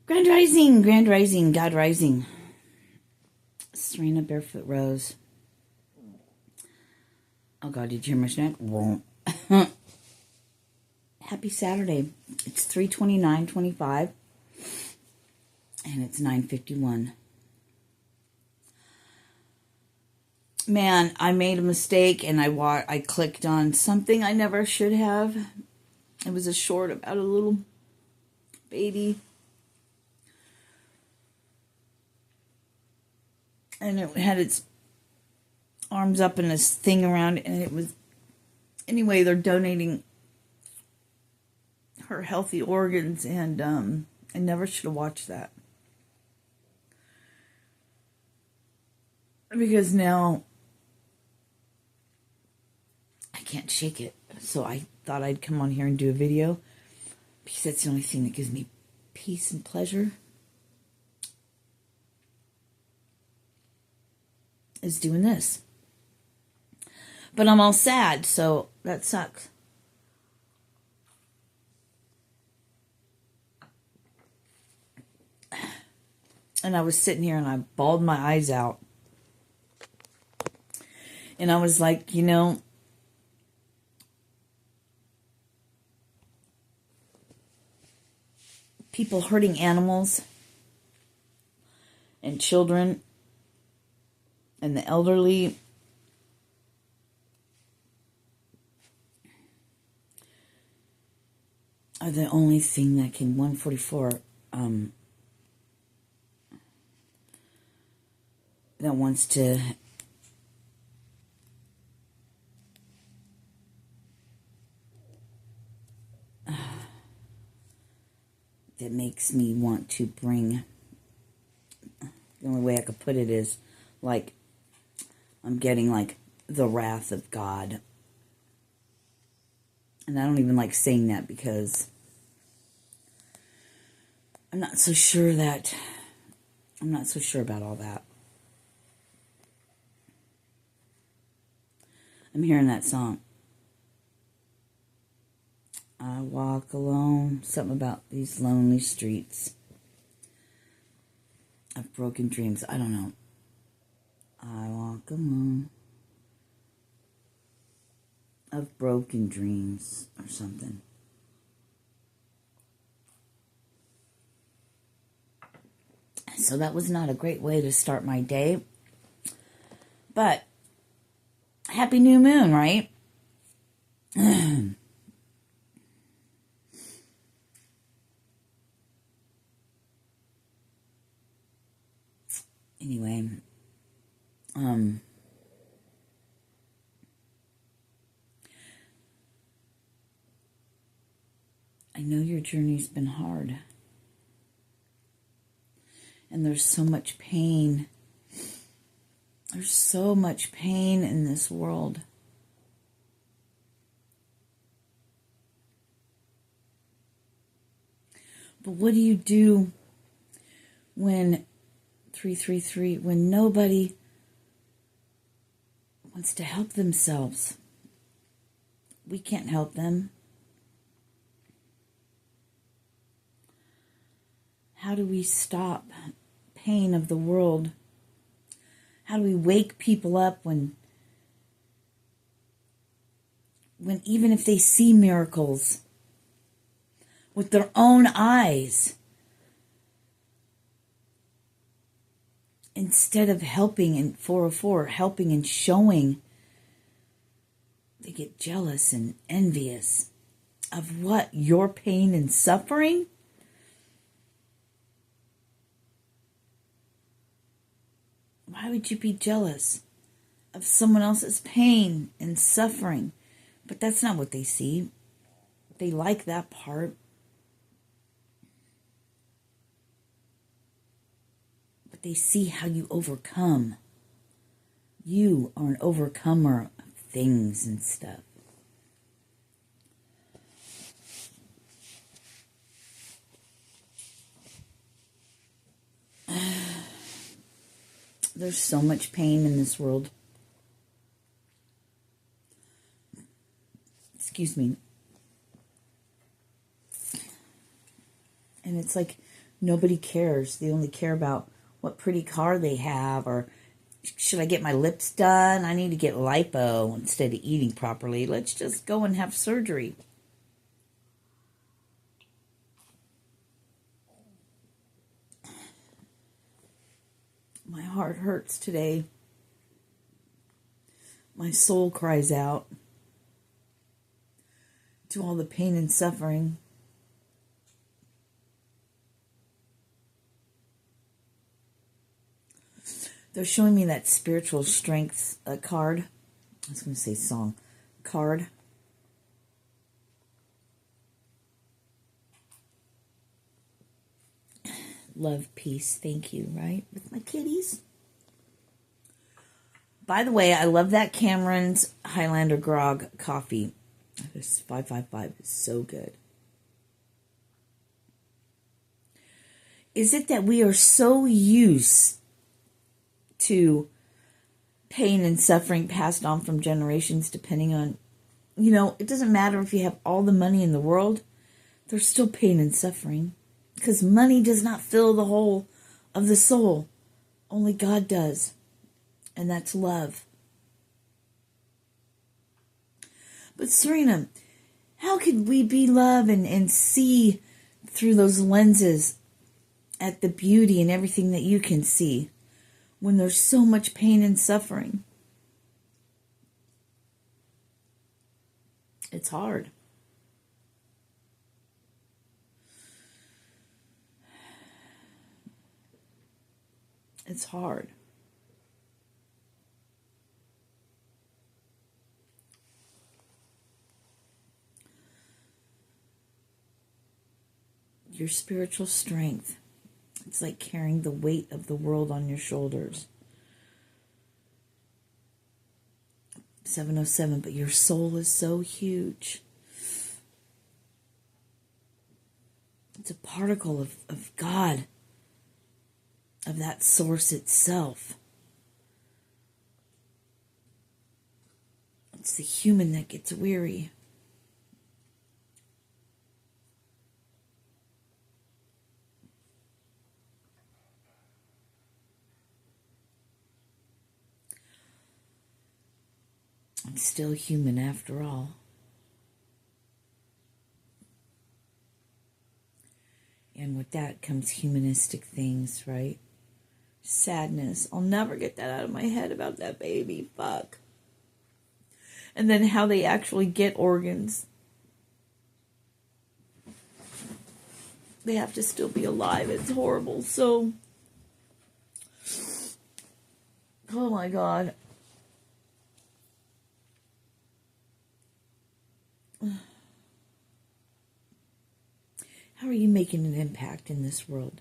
Grand Rising, God Rising. Sirena, Barefoot, Rose. Oh God, did you hear my snack? Won't. Happy Saturday. It's 3/29/25 and it's 9:51. Man, I made a mistake and I clicked on something I never should have. It was a short about a little baby. And it had its arms up and this thing around it, and it was, anyway, they're donating her healthy organs, and I never should have watched that. Because now I can't shake it. So I thought I'd come on here and do a video, because that's the only thing that gives me peace and pleasure, is doing this. But I'm all sad, so that sucks. And I was sitting here and I bawled my eyes out. And I was like, you know, people hurting animals and children and the elderly are the only thing that can 144 that wants to that makes me want to bring, the only way I could put it is like I'm getting like the wrath of God. And I don't even like saying that, because I'm not so sure about all that. I'm hearing that song. I walk alone. Something about these lonely streets of broken dreams. I don't know. I walk alone of broken dreams or something. So that was not a great way to start my day. But happy new moon, right? Anyway, I know your journey's been hard. And there's so much pain. There's so much pain in this world. But what do you do when 333, when nobody wants to help themselves? We can't help them. How do we stop pain of the world? How do we wake people up when even if they see miracles with their own eyes, instead of helping in 404, helping and showing, they get jealous and envious of what? Your pain and suffering? Why would you be jealous of someone else's pain and suffering? But that's not what they see. They like that part. But they see how you overcome. You are an overcomer of things and stuff. There's so much pain in this world. Excuse me. And it's like Nobody cares. They only care about what pretty car they have, or should I get my lips done? I need to get lipo instead of eating properly. Let's just go and have surgery. My heart hurts today. My soul cries out to all the pain and suffering. They're showing me that spiritual strength card. I was going to say song. Card. Love, peace, thank you, right? With my kitties. By the way, I love that Cameron's Highlander Grog coffee. This 555 is so good. Is it that we are so used to pain and suffering passed on from generations, depending on, it doesn't matter if you have all the money in the world, there's still pain and suffering, because money does not fill the hole of the soul. Only God does, and that's love. But Sirena, how could we be love and see through those lenses at the beauty and everything that you can see, when there's so much pain and suffering? It's hard. It's hard. Your spiritual strength. It's like carrying the weight of the world on your shoulders. 707, but your soul is so huge. It's a particle of God, of that source itself. It's the human that gets weary. I'm still human after all. And with that comes humanistic things, right? Sadness. I'll never get that out of my head about that baby. Fuck. And then how they actually get organs. They have to still be alive. It's horrible. So, oh my God. How are you making an impact in this world?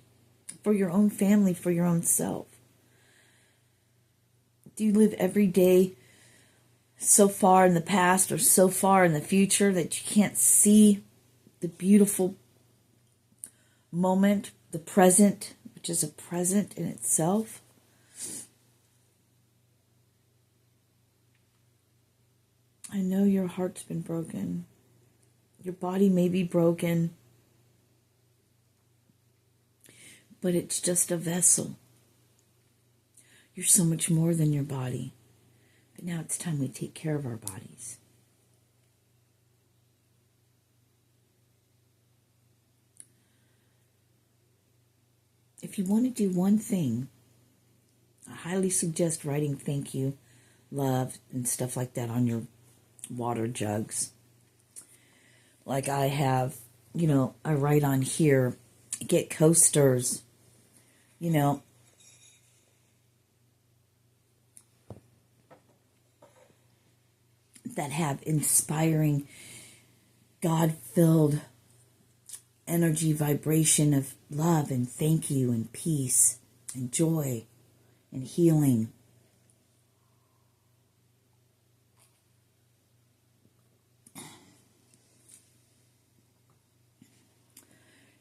For your own family, for your own self? Do you live every day so far in the past or so far in the future that you can't see the beautiful moment, the present, which is a present in itself? I know your heart's been broken. Your body may be broken, but it's just a vessel. You're so much more than your body. But now it's time we take care of our bodies. If you want to do one thing, I highly suggest writing thank you, love, and stuff like that on your water jugs. Like I have, I write on here, get coasters, that have inspiring, God-filled energy vibration of love and thank you and peace and joy and healing.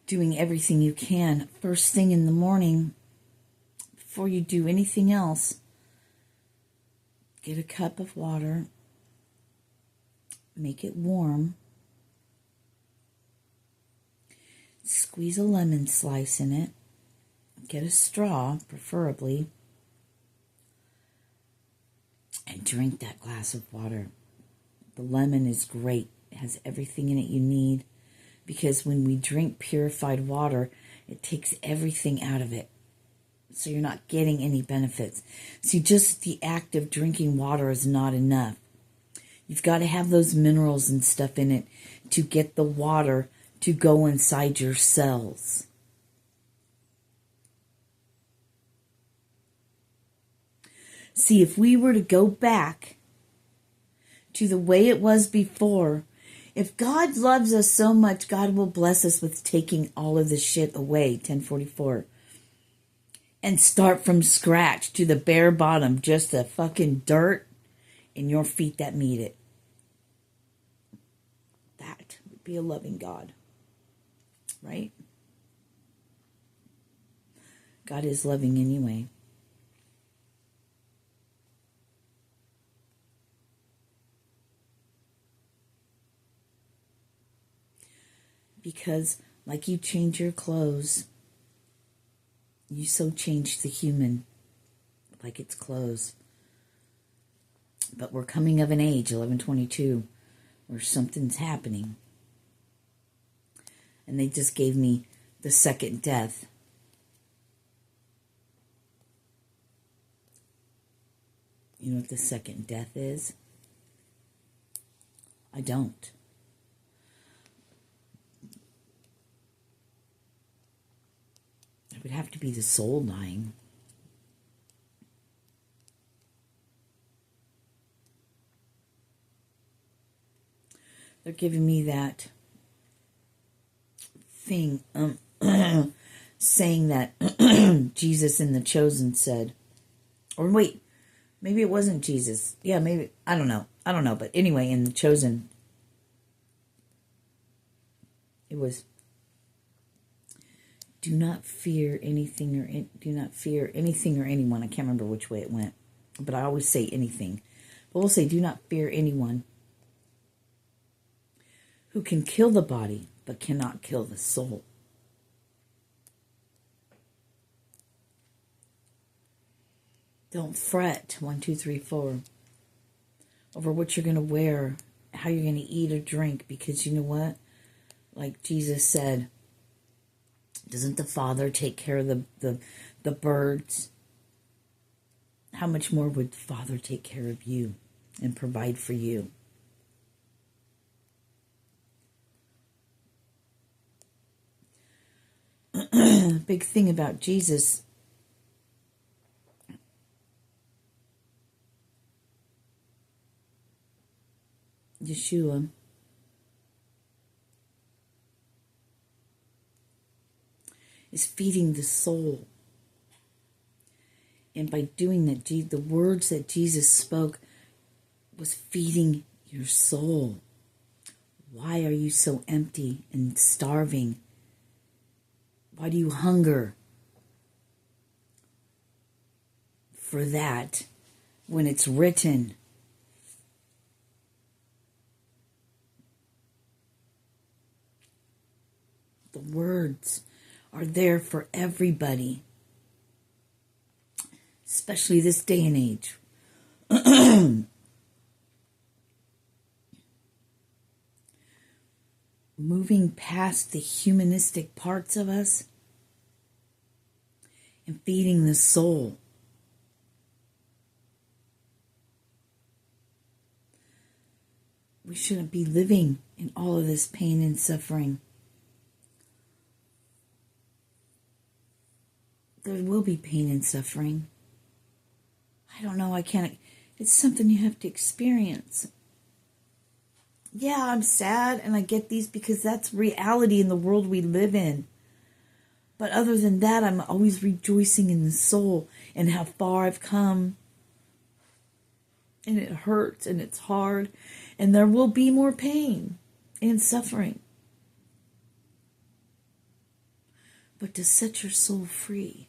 Doing everything you can first thing in the morning before you do anything else. Get a cup of water, make it warm. Squeeze a lemon slice in it. Get a straw, preferably. And drink that glass of water. The lemon is great. It has everything in it you need. Because when we drink purified water, it takes everything out of it. So you're not getting any benefits. See, just the act of drinking water is not enough. You've got to have those minerals and stuff in it to get the water to go inside your cells. See, if we were to go back to the way it was before, if God loves us so much, God will bless us with taking all of this shit away, 1044. And start from scratch to the bare bottom, just the fucking dirt and your feet that meet it. That would be a loving God. Right? God is loving anyway. Because like you change your clothes, you so change the human like its clothes. But we're coming of an age, 1122, where something's happening. And they just gave me the second death. You know what the second death is? I don't. It would have to be the soul dying. They're giving me that thing, saying that Jesus in The Chosen said, or wait, maybe it wasn't Jesus. Yeah, maybe, I don't know. But anyway, in The Chosen, it was, do not fear anything or anyone. I can't remember which way it went, but I always say anything. But we'll say, do not fear anyone who can kill the body, but cannot kill the soul. Don't fret, 1, 2, 3, 4, over what you're going to wear, how you're going to eat or drink, because you know what? Like Jesus said, doesn't the Father take care of the birds? How much more would the Father take care of you and provide for you? Big thing about Jesus, Yeshua, is feeding the soul. And by doing that, the words that Jesus spoke was feeding your soul. Why are you so empty and starving? Why do you hunger for that when it's written? The words are there for everybody, especially this day and age. Moving past the humanistic parts of us and feeding the soul. We shouldn't be living in all of this pain and suffering. There will be pain and suffering. I don't know, I can't. It's something you have to experience. Yeah, I'm sad and I get these because that's reality in the world we live in. But other than that, I'm always rejoicing in the soul and how far I've come. And it hurts and it's hard. And there will be more pain and suffering. But to set your soul free.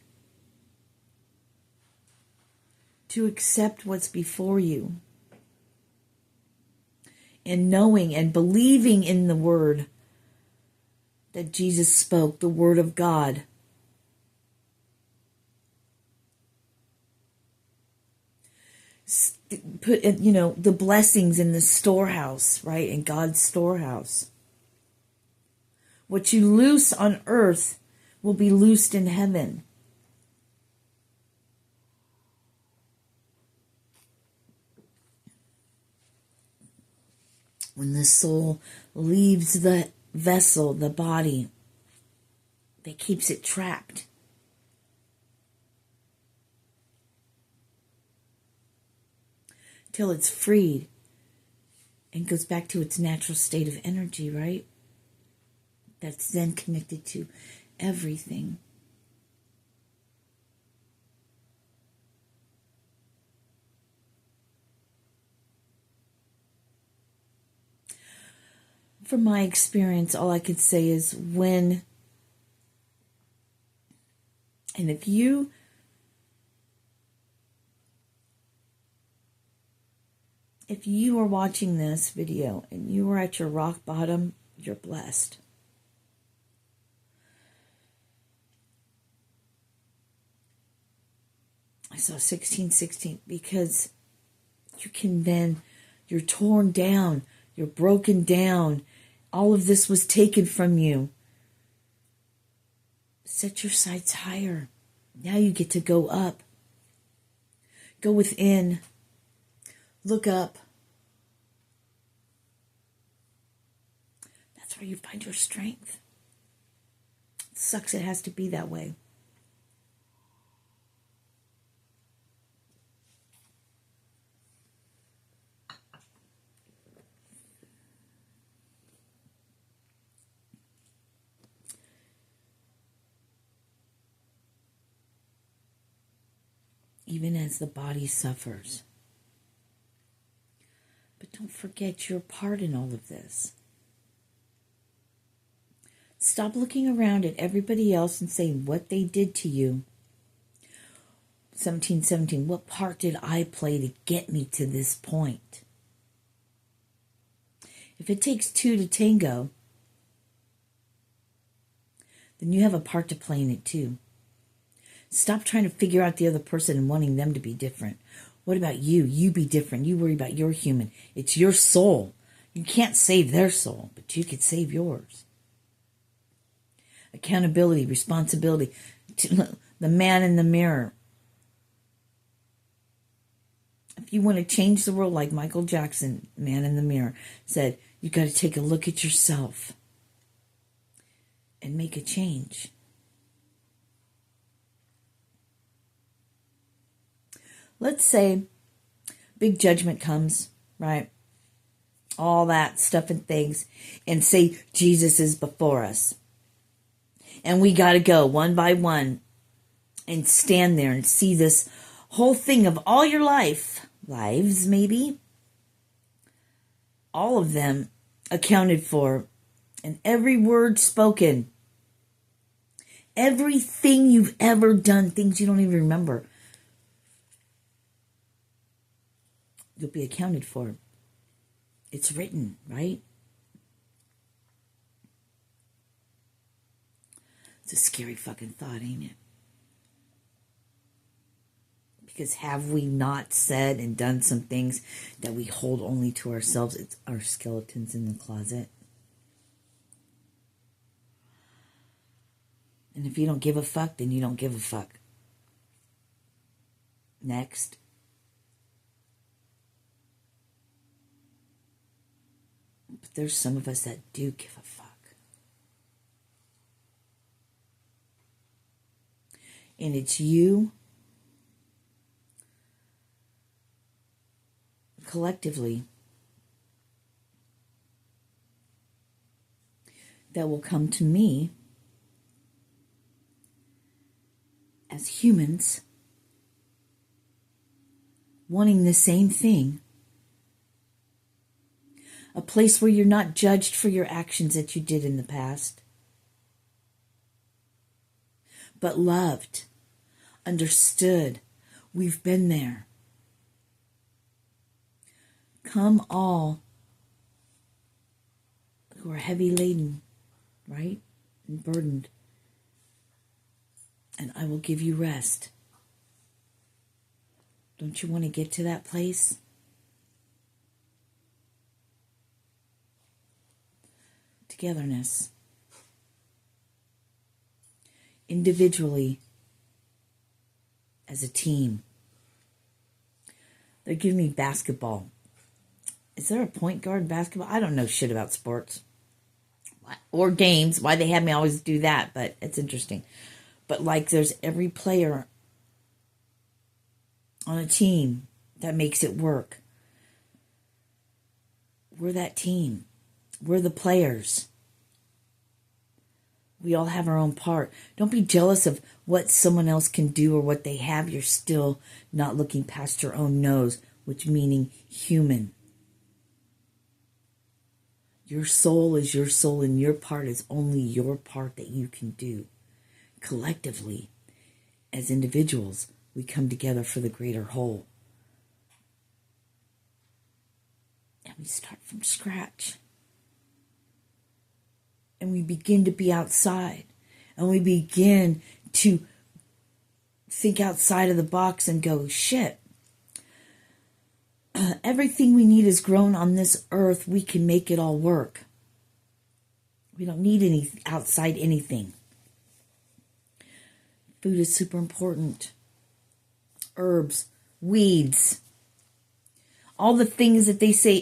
To accept what's before you. And knowing and believing in the word that Jesus spoke, the Word of God. Put, the blessings in the storehouse, right? In God's storehouse. What you loose on earth will be loosed in heaven. When the soul leaves the vessel, the body, that keeps it trapped. Till it's freed and goes back to its natural state of energy, right? That's then connected to everything. From my experience, all I could say is and if you are watching this video and you are at your rock bottom, you're blessed. I saw 16:16 because you're torn down, you're broken down. All of this was taken from you. Set your sights higher. Now you get to go up. Go within. Look up. That's where you find your strength. It sucks it has to be that way. Even as the body suffers. But don't forget your part in all of this. Stop looking around at everybody else and saying what they did to you. 17:17, what part did I play to get me to this point? If it takes two to tango, then you have a part to play in it too. Stop trying to figure out the other person and wanting them to be different. What about you? You be different. You worry about your human. It's your soul. You can't save their soul, but you could save yours. Accountability, responsibility. The man in the mirror. If you want to change the world like Michael Jackson, man in the mirror, said, you got to take a look at yourself and make a change. Let's say big judgment comes, right? All that stuff and things. And say Jesus is before us. And we got to go one by one and stand there and see this whole thing of all your lives maybe, all of them accounted for, and every word spoken, everything you've ever done, things you don't even remember, you'll be accounted for. It's written, right? It's a scary fucking thought, ain't it? Because have we not said and done some things that we hold only to ourselves? It's our skeletons in the closet. And if you don't give a fuck, then you don't give a fuck. Next. But there's some of us that do give a fuck. And it's you collectively that will come to me as humans wanting the same thing. A place where you're not judged for your actions that you did in the past, but loved, understood. We've been there. Come all who are heavy laden, right? and burdened, and I will give you rest. Don't you want to get to that place? Togetherness. Individually, as a team. They're giving me basketball. Is there a point guard in basketball? I don't know shit about sports. Or games. Why they have me always do that, but it's interesting. But like there's every player on a team that makes it work. We're that team. We're the players. We all have our own part. Don't be jealous of what someone else can do or what they have. You're still not looking past your own nose, which meaning human. Your soul is your soul, and your part is only your part that you can do. Collectively, as individuals, we come together for the greater whole. And we start from scratch. And we begin to be outside. And we begin to think outside of the box and go, shit. Everything we need is grown on this earth. We can make it all work. We don't need any outside anything. Food is super important. Herbs, weeds, all the things that they say,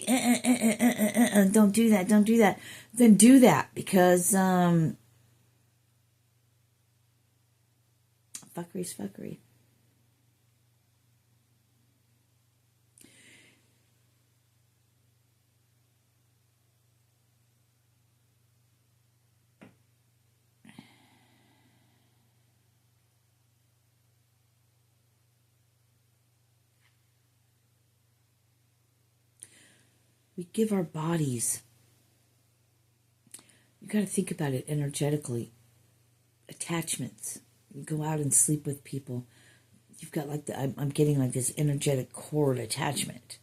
don't do that, don't do that. Then do that, because fuckery's fuckery. We give our bodies. You got to think about it energetically. Attachments. You go out and sleep with people. You've got like I'm getting like this energetic cord attachment.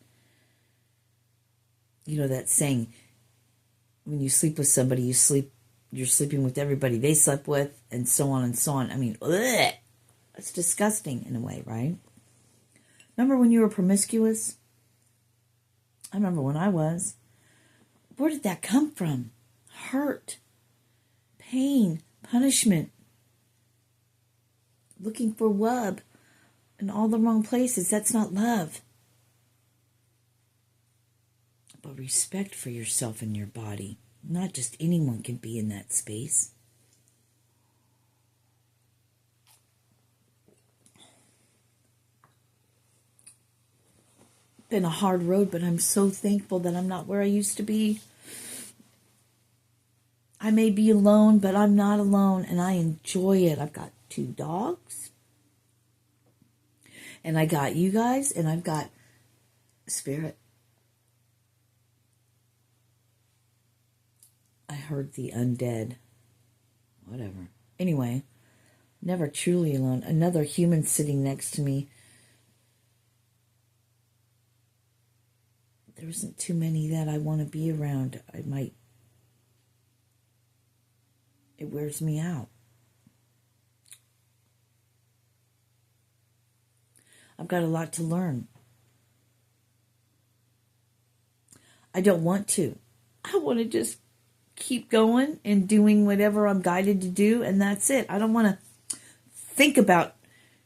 You know that saying, when you sleep with somebody, you're sleeping with everybody they slept with, and so on and so on. I mean, ugh, that's disgusting in a way, right? Remember when you were promiscuous? I remember when I was. Where did that come from? Hurt, pain, punishment, looking for wub in all the wrong places. That's not love. But respect for yourself and your body. Not just anyone can be in that space. Been a hard road, but I'm so thankful that I'm not where I used to be. I may be alone, but I'm not alone, and I enjoy it. I've got 2 dogs, and I got you guys, and I've got Spirit. I heard the undead. Whatever. Anyway, never truly alone. Another human sitting next to me. There isn't too many that I want to be around. It wears me out. I've got a lot to learn. I don't want to. I want to just keep going and doing whatever I'm guided to do, and that's it. I don't want to think about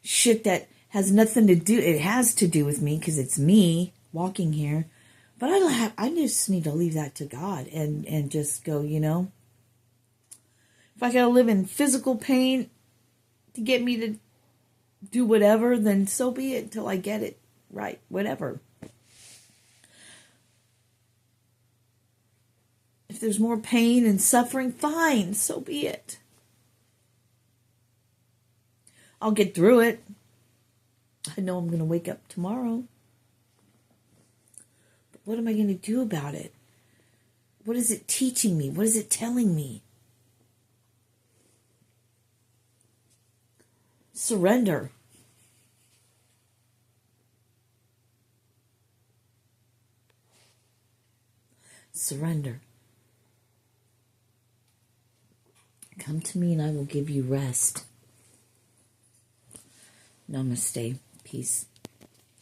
shit that has nothing to do. It has to do with me because it's me walking here. But I just need to leave that to God and just go, if I gotta live in physical pain to get me to do whatever, then so be it until I get it right, whatever. If there's more pain and suffering, fine, so be it. I'll get through it. I know I'm going to wake up tomorrow. But what am I going to do about it? What is it teaching me? What is it telling me? Surrender. Surrender. Come to me and I will give you rest. Namaste. Peace.